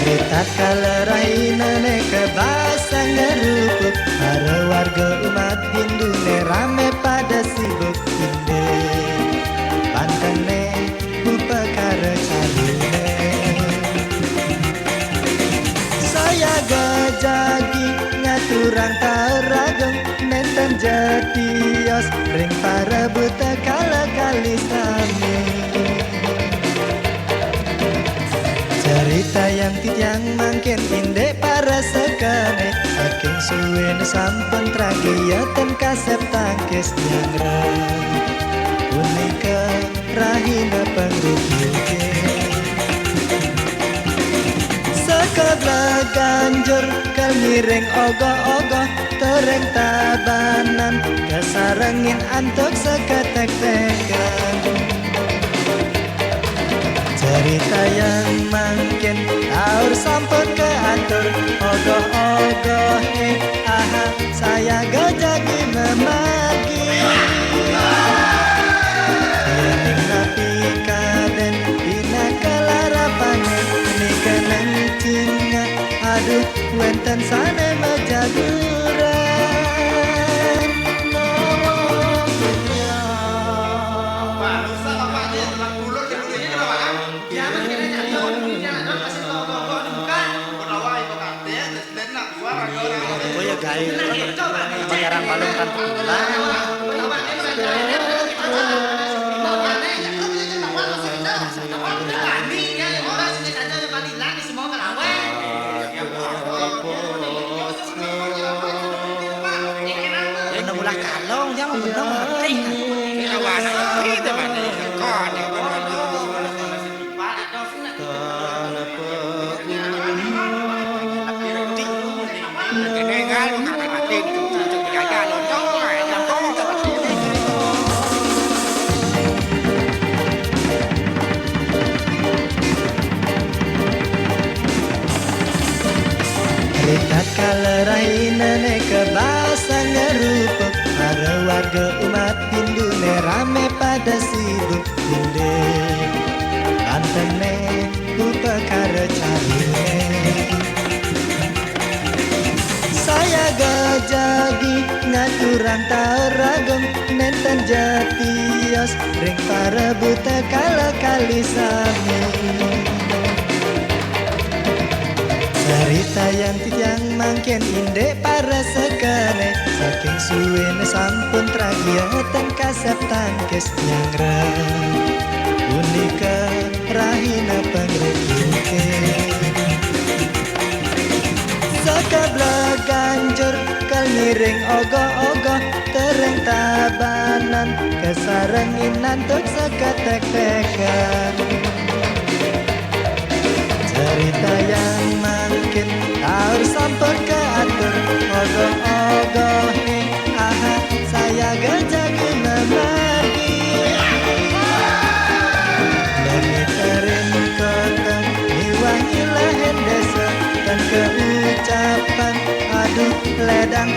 Cerita kalerai nenek kebasa ngerupuk, para warga umat Hindu ne rame pada sibuk inde pantene upakara carune. Saya gajagi ngaturang tarageng nenten jatios ring para buta kala kali sami. Cerita yang titiang mangkin inde para sekane, saking suwene sampun tragiyeten kasep tangkis nyangreng unika rahina pangrujuke. Sekebla ganjur kelmiring ogoh-ogoh tereng tabanan kesarengin antuk seketek-tekan. Cerita yang mangkin taur sampun keatur ogoh-ogoh aha saya gajagi memagi yening napi kaden dina kelarapane ini keneng cinga aduh wenten sane majaguran bayaran balung kan ulah kalong jangan bener penting awan itu mana kon Lihat kalerai nenek kebasa ngerupuk, para warga umat Hindu ne rame pada sibuk inde pantene upakara carune. Saya gajagi ngaturang taragem nenten jatios ring para buta kala kali sami. Cerita yang titiang mangkin inde para sekane, saking suwene sampun tragiyeten kasep tangkis nyangreng unika rahina pangrujuke. Sekebla ganjur kelmiring ogoh-ogoh tereng tabanan kesarengin antuk seketek-tekan. Cerita yang mangkin taur sampun keatur ogoh-ogoh nih aha saya gajagi memagi mengiterin kotong miwangi lehen desa dan keucapan aduh ledang